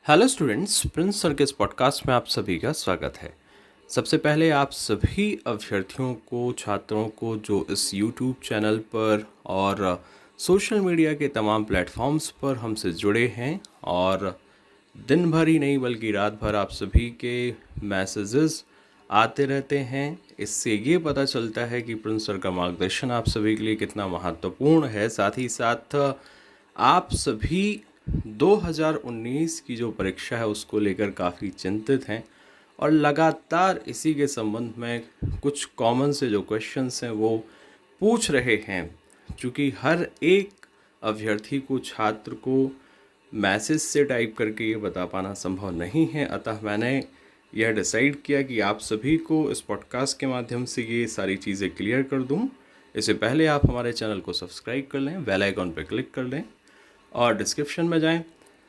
Hello students, Prince sir के इस podcast में आप सभी का स्वागत है। सबसे पहले आप सभी अभ्यर्थियों को, छात्रों को जो इस यूट्यूब चैनल पर और सोशल मीडिया के तमाम प्लेटफॉर्म्स पर हमसे जुड़े हैं और दिन भर ही नहीं बल्कि रात भर आप सभी के मैसेजेस आते रहते हैं। इससे ये पता चलता है कि प्रिंस सर का मार्गदर्शन आप सभी के लिए कितना महत्वपूर्ण है। साथ ही साथ आप सभी 2019 की जो परीक्षा है उसको लेकर काफ़ी चिंतित हैं और लगातार इसी के संबंध में कुछ कॉमन से जो क्वेश्चंस हैं वो पूछ रहे हैं। क्योंकि हर एक अभ्यर्थी को, छात्र को मैसेज से टाइप करके ये बता पाना संभव नहीं है, अतः मैंने यह डिसाइड किया कि आप सभी को इस पॉडकास्ट के माध्यम से ये सारी चीज़ें क्लियर कर दूं। इससे पहले आप हमारे चैनल को सब्सक्राइब कर लें, बेल आइकॉन पर क्लिक कर लें और डिस्क्रिप्शन में जाएं।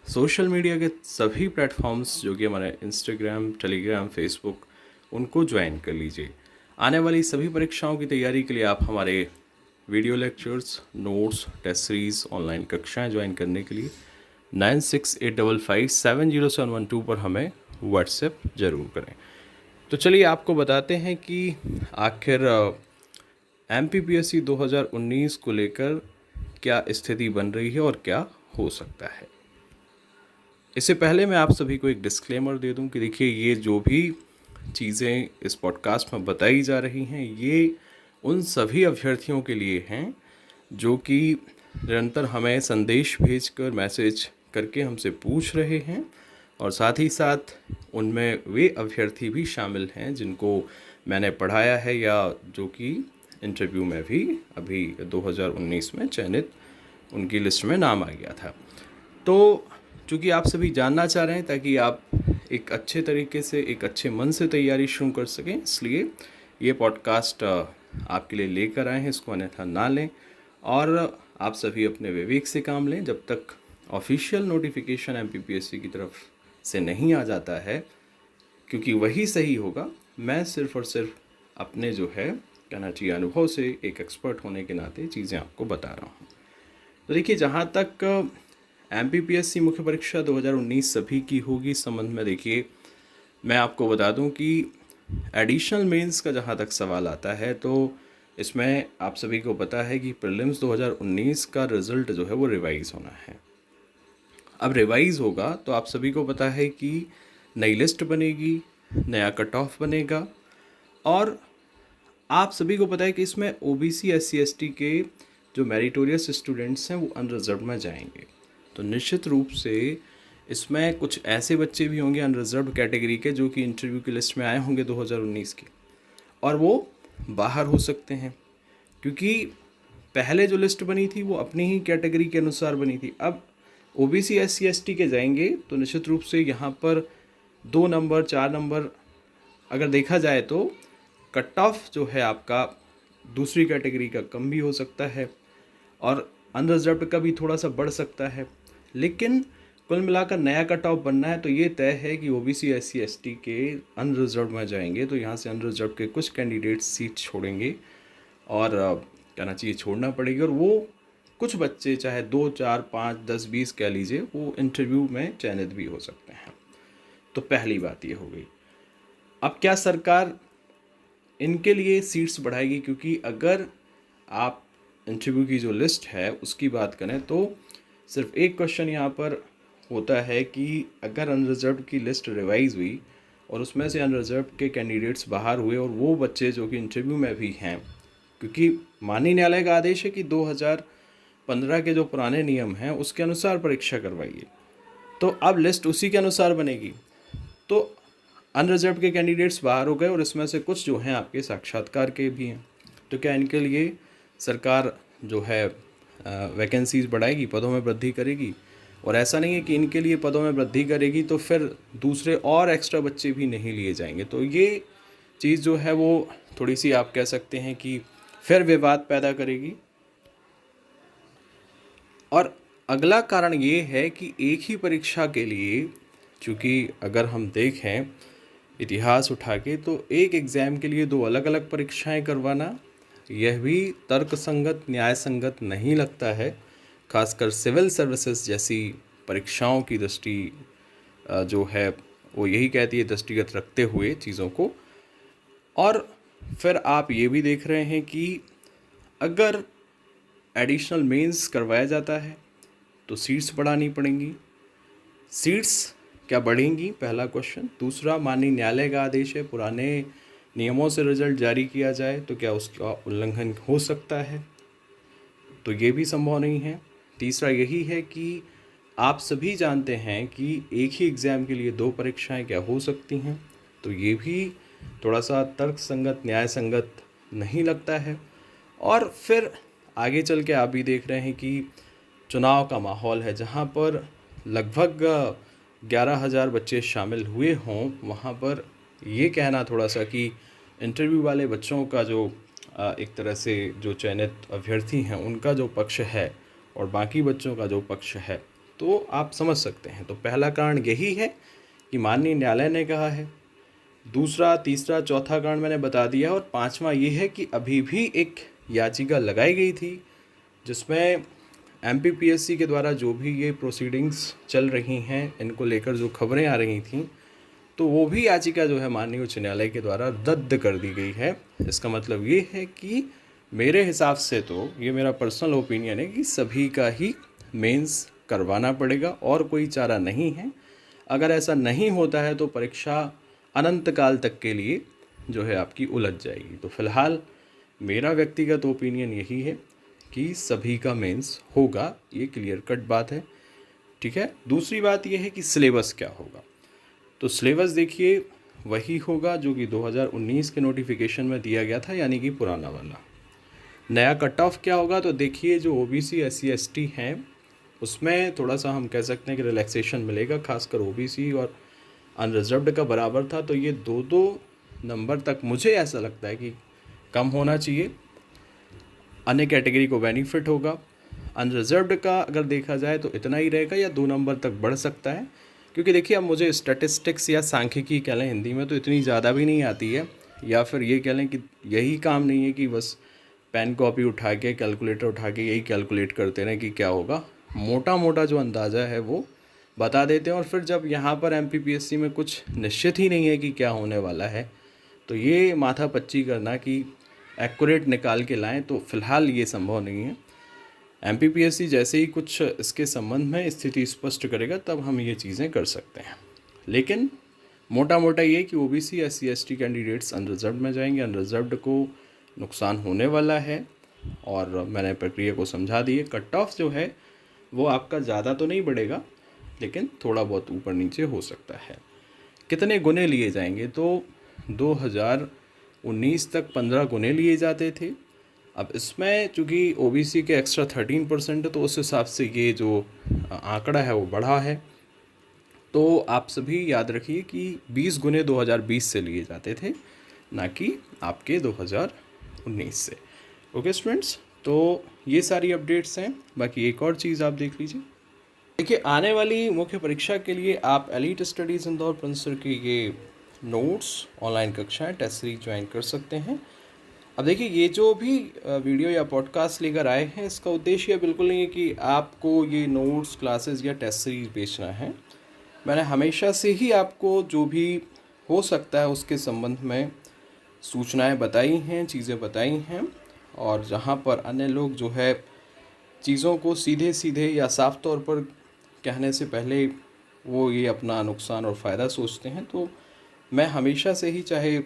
सोशल मीडिया के सभी प्लेटफॉर्म्स जो कि हमारे इंस्टाग्राम, टेलीग्राम, फेसबुक, उनको ज्वाइन कर लीजिए। आने वाली सभी परीक्षाओं की तैयारी के लिए आप हमारे video lectures, notes, test series, online कक्षाएं ज्वाइन करने के लिए 9685570712 पर हमें व्हाट्सएप ज़रूर करें। तो चलिए आपको बताते हैं कि आखिर MPPSC 2019 को लेकर क्या स्थिति बन रही है और क्या हो सकता है। इससे पहले मैं आप सभी को एक डिस्क्लेमर दे दूं कि देखिए, ये जो भी चीज़ें इस पॉडकास्ट में बताई जा रही हैं ये उन सभी अभ्यर्थियों के लिए हैं जो कि निरंतर हमें संदेश भेजकर, मैसेज करके हमसे पूछ रहे हैं, और साथ ही साथ उनमें वे अभ्यर्थी भी शामिल हैं जिनको मैंने पढ़ाया है या जो कि इंटरव्यू में भी अभी 2019 में चयनित उनकी लिस्ट में नाम आ गया था। तो चूँकि आप सभी जानना चाह रहे हैं ताकि आप एक अच्छे तरीके से, एक अच्छे मन से तैयारी शुरू कर सकें, इसलिए ये पॉडकास्ट आपके लिए लेकर आए हैं। इसको अन्यथा ना लें और आप सभी अपने विवेक से काम लें जब तक ऑफिशियल नोटिफिकेशन MPPSC की तरफ से नहीं आ जाता है, क्योंकि वही सही होगा। मैं सिर्फ़ और सिर्फ अपने जो है कहना चाहिए अनुभव से, एक एक्सपर्ट होने के नाते चीज़ें आपको बता रहा हूँ। तो देखिए, जहाँ तक MPPSC मुख्य परीक्षा 2019 सभी की होगी, इस संबंध में देखिए मैं आपको बता दूं कि एडिशनल मेंस का जहाँ तक सवाल आता है तो इसमें आप सभी को पता है कि प्रीलिम्स 2019 का रिज़ल्ट जो है वो रिवाइज़ होना है। अब रिवाइज़ होगा तो आप सभी को पता है कि नई लिस्ट बनेगी, नया कट ऑफ बनेगा, और आप सभी को पता है कि इसमें OBC SC ST के जो मेरिटोरियस स्टूडेंट्स हैं वो अनरिजर्व में जाएंगे। तो निश्चित रूप से इसमें कुछ ऐसे बच्चे भी होंगे अनरिजर्व कैटेगरी के जो कि इंटरव्यू की लिस्ट में आए होंगे 2019 के, और वो बाहर हो सकते हैं, क्योंकि पहले जो लिस्ट बनी थी वो अपनी ही कैटेगरी के अनुसार बनी थी। अब OBC SC ST के जाएंगे तो निश्चित रूप से यहाँ पर 2 नंबर, 4 नंबर अगर देखा जाए तो कट ऑफ जो है आपका दूसरी कैटेगरी का कम भी हो सकता है और अनरिजर्व्ड का भी थोड़ा सा बढ़ सकता है। लेकिन कुल मिलाकर नया कट ऑफ बनना है तो ये तय है कि OBC SC ST के अनरिजर्व में जाएंगे तो यहाँ से अनरिजर्व के कुछ कैंडिडेट्स सीट छोड़ेंगे और कहना चाहिए छोड़ना पड़ेगी, और वो कुछ बच्चे चाहे 2, 4, 5, 10, 20 कह लीजिए, वो इंटरव्यू में चयनित भी हो सकते हैं। तो पहली बात ये हो गई। अब क्या सरकार इनके लिए सीट्स बढ़ाएगी? क्योंकि अगर आप इंटरव्यू की जो लिस्ट है उसकी बात करें तो सिर्फ एक क्वेश्चन यहाँ पर होता है कि अगर अनरिजर्व की लिस्ट रिवाइज हुई और उसमें से अनरिजर्व के कैंडिडेट्स बाहर हुए और वो बच्चे जो कि इंटरव्यू में भी हैं, क्योंकि माननीय न्यायालय का आदेश है कि 2015 के जो पुराने नियम हैं उसके अनुसार परीक्षा करवाइए, तो अब लिस्ट उसी के अनुसार बनेगी। तो अनरिजर्व के कैंडिडेट्स बाहर हो गए और इसमें से कुछ जो हैं आपके साक्षात्कार के भी हैं, तो क्या इनके लिए सरकार जो है वैकेंसीज बढ़ाएगी, पदों में वृद्धि करेगी? और ऐसा नहीं है कि इनके लिए पदों में वृद्धि करेगी तो फिर दूसरे और एक्स्ट्रा बच्चे भी नहीं लिए जाएंगे। तो ये चीज़ जो है वो थोड़ी सी आप कह सकते हैं कि फिर विवाद पैदा करेगी। और अगला कारण ये है कि एक ही परीक्षा के लिए, चूँकि अगर हम देखें इतिहास उठा के, तो एक एग्ज़ाम के लिए 2 अलग अलग परीक्षाएं करवाना यह भी तर्कसंगत, न्याय संगत नहीं लगता है, खासकर सिविल सर्विसेज जैसी परीक्षाओं की दृष्टि जो है वो यही कहती है दृष्टिगत रखते हुए चीज़ों को। और फिर आप ये भी देख रहे हैं कि अगर एडिशनल मेंस करवाया जाता है तो सीट्स बढ़ानी पड़ेंगी। सीट्स क्या बढ़ेंगी, पहला क्वेश्चन। दूसरा, माननीय न्यायालय का आदेश है पुराने नियमों से रिजल्ट जारी किया जाए तो क्या उसका उल्लंघन हो सकता है, तो ये भी संभव नहीं है। तीसरा यही है कि आप सभी जानते हैं कि एक ही एग्ज़ाम के लिए 2 परीक्षाएं क्या हो सकती हैं, तो ये भी थोड़ा सा तर्क संगत, न्याय संगत नहीं लगता है। और फिर आगे चल के आप भी देख रहे हैं कि चुनाव का माहौल है जहाँ पर लगभग 11,000 बच्चे शामिल हुए हों, वहाँ पर ये कहना थोड़ा सा कि इंटरव्यू वाले बच्चों का जो एक तरह से जो चयनित अभ्यर्थी हैं उनका जो पक्ष है और बाकी बच्चों का जो पक्ष है, तो आप समझ सकते हैं। तो पहला कारण यही है कि माननीय न्यायालय ने कहा है। दूसरा, तीसरा, चौथा कारण मैंने बता दिया। और पांचवा ये है कि अभी भी एक याचिका लगाई गई थी जिसमें एमपीपीएससी के द्वारा जो भी ये प्रोसीडिंग्स चल रही हैं, इनको लेकर जो खबरें आ रही थीं, तो वो भी याचिका जो है माननीय उच्च न्यायालय के द्वारा रद्द कर दी गई है। इसका मतलब ये है कि मेरे हिसाब से, तो ये मेरा पर्सनल ओपिनियन है कि सभी का ही मेंस करवाना पड़ेगा और कोई चारा नहीं है। अगर ऐसा नहीं होता है तो परीक्षा अनंत काल तक के लिए जो है आपकी उलझ जाएगी। तो फिलहाल मेरा व्यक्तिगत ओपिनियन यही है कि सभी का मेंस होगा, ये क्लियर कट बात है। ठीक है। दूसरी बात यह है कि सिलेबस क्या होगा। तो सिलेबस देखिए वही होगा जो कि 2019 के नोटिफिकेशन में दिया गया था, यानी कि पुराना वाला। नया कट ऑफ क्या होगा, तो देखिए जो ओबीसी SC ST हैं उसमें थोड़ा सा हम कह सकते हैं कि रिलैक्सेशन मिलेगा, खासकर ओबीसी और अनरिजर्व्ड का बराबर था, तो ये 2-2 नंबर तक मुझे ऐसा लगता है कि कम होना चाहिए। अन्य कैटेगरी को बेनिफिट होगा। अनरिजर्व्ड का अगर देखा जाए तो इतना ही रहेगा या 2 नंबर तक बढ़ सकता है, क्योंकि देखिए अब मुझे स्टैटिस्टिक्स या सांख्यिकी कह लें हिंदी में तो इतनी ज़्यादा भी नहीं आती है, या फिर ये कह लें कि यही काम नहीं है कि बस पेन कॉपी उठा के कैलकुलेटर उठा के यही कैलकुलेट करते रहें कि क्या होगा। मोटा मोटा जो अंदाज़ा है वो बता देते हैं, और फिर जब यहाँ पर एमपीपीएससी में कुछ निश्चित ही नहीं है कि क्या होने वाला है, तो ये माथा पच्ची करना कि एक्यूरेट निकाल के लाएं, तो फ़िलहाल ये संभव नहीं है। एमपीपीएससी जैसे ही कुछ इसके संबंध में स्थिति स्पष्ट करेगा तब हम ये चीज़ें कर सकते हैं। लेकिन मोटा मोटा ये कि OBC SC ST candidates unreserved में जाएंगे, अनरिजर्व्ड को नुकसान होने वाला है, और मैंने प्रक्रिया को समझा दी है। कट ऑफ जो है वो आपका ज़्यादा तो नहीं बढ़ेगा, लेकिन थोड़ा बहुत ऊपर नीचे हो सकता है। कितने गुने लिए जाएंगे, तो 2019 तक 15 गुने लिए जाते थे। अब इसमें चूँकि ओबीसी के एक्स्ट्रा 13% है, तो उस हिसाब से ये जो आंकड़ा है वो बढ़ा है। तो आप सभी याद रखिए कि 20 गुने 2020 से लिए जाते थे, ना कि आपके 2019 से। ओके स्टूडेंट्स, तो ये सारी अपडेट्स हैं। बाकी एक और चीज़ आप देख लीजिए। देखिए, आने वाली मुख्य परीक्षा के लिए आप एलीट स्टडीज़ इंदौर प्रिंसर के ये नोट्स, ऑनलाइन कक्षाएं, टेस्ट सीरीज ज्वाइन कर सकते हैं। अब देखिए, ये जो भी वीडियो या पॉडकास्ट लेकर आए हैं, इसका उद्देश्य बिल्कुल नहीं है कि आपको ये नोट्स, क्लासेस या टेस्ट सीरीज बेचना है। मैंने हमेशा से ही आपको जो भी हो सकता है उसके संबंध में सूचनाएं बताई हैं, चीज़ें बताई हैं, और जहाँ पर अन्य लोग जो है चीज़ों को सीधे सीधे या साफ तौर पर कहने से पहले वो ये अपना नुकसान और फ़ायदा सोचते हैं, तो मैं हमेशा से ही, चाहे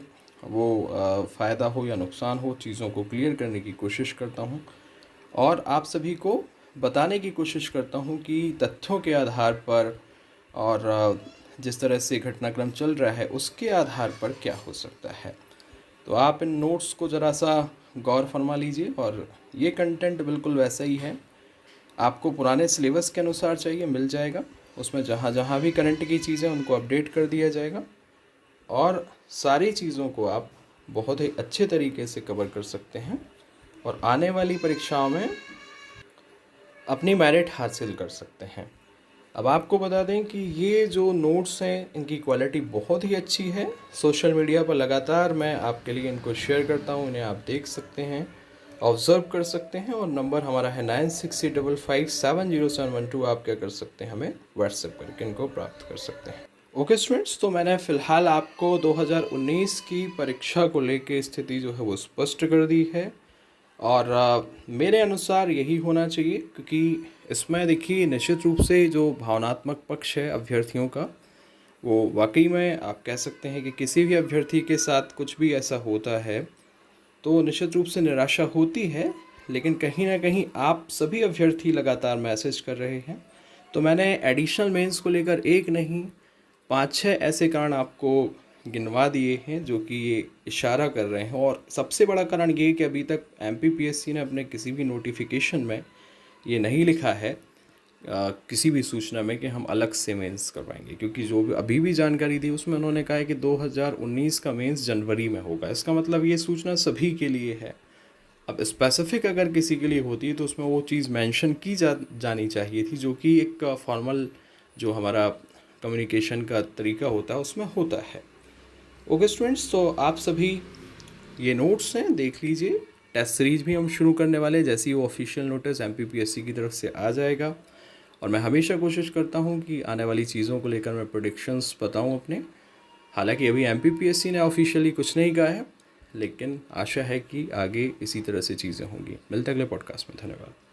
वो फ़ायदा हो या नुकसान हो, चीज़ों को क्लियर करने की कोशिश करता हूँ और आप सभी को बताने की कोशिश करता हूँ कि तथ्यों के आधार पर और जिस तरह से घटनाक्रम चल रहा है उसके आधार पर क्या हो सकता है। तो आप इन नोट्स को ज़रा सा गौर फरमा लीजिए, और ये कंटेंट बिल्कुल वैसा ही है, आपको पुराने सिलेबस के अनुसार चाहिए, मिल जाएगा। उसमें जहाँ जहाँ भी करंट की चीज़ें उनको अपडेट कर दिया जाएगा, और सारी चीज़ों को आप बहुत ही अच्छे तरीके से कवर कर सकते हैं और आने वाली परीक्षाओं में अपनी मेरिट हासिल कर सकते हैं। अब आपको बता दें कि ये जो नोट्स हैं इनकी क्वालिटी बहुत ही अच्छी है। सोशल मीडिया पर लगातार मैं आपके लिए इनको शेयर करता हूँ, इन्हें आप देख सकते हैं। ऑब्ज़र्व कर सकते हैं। और नंबर हमारा है 9685570712। आप क्या कर सकते हैं, हमें व्हाट्सएप करके इनको प्राप्त कर सकते हैं। ओके स्टूडेंट्स, तो मैंने फ़िलहाल आपको 2019 की परीक्षा को लेके स्थिति जो है वो स्पष्ट कर दी है। और मेरे अनुसार यही होना चाहिए, क्योंकि इसमें देखिए निश्चित रूप से जो भावनात्मक पक्ष है अभ्यर्थियों का, वो वाकई में आप कह सकते हैं कि किसी भी अभ्यर्थी के साथ कुछ भी ऐसा होता है तो निश्चित रूप से निराशा होती है। लेकिन कहीं ना कहीं आप सभी अभ्यर्थी लगातार मैसेज कर रहे हैं, तो मैंने एडिशनल मेंस को लेकर एक नहीं 5-6 ऐसे कारण आपको गिनवा दिए हैं जो कि ये इशारा कर रहे हैं। और सबसे बड़ा कारण ये है कि अभी तक एमपीपीएससी ने अपने किसी भी नोटिफिकेशन में ये नहीं लिखा है किसी भी सूचना में कि हम अलग से मेंस करवाएंगे, क्योंकि जो भी अभी भी जानकारी दी उसमें उन्होंने कहा है कि 2019 का मेंस जनवरी में होगा। इसका मतलब ये सूचना सभी के लिए है। अब स्पेसिफिक अगर किसी के लिए होती है तो उसमें वो चीज़ मेंशन की जानी चाहिए थी, जो कि एक फॉर्मल जो हमारा कम्युनिकेशन का तरीका होता है उसमें होता है। ओके स्टूडेंट्स, तो आप सभी ये नोट्स हैं, देख लीजिए। टेस्ट सीरीज भी हम शुरू करने वाले हैं जैसे ही वो ऑफिशियल नोटिस एमपीपीएससी की तरफ से आ जाएगा। और मैं हमेशा कोशिश करता हूँ कि आने वाली चीज़ों को लेकर मैं प्रेडिक्शंस बताऊँ अपने। हालांकि अभी एमपीपीएससी ने ऑफिशियली कुछ नहीं कहा है, लेकिन आशा है कि आगे इसी तरह से चीज़ें होंगी। मिलते अगले पॉडकास्ट में। धन्यवाद।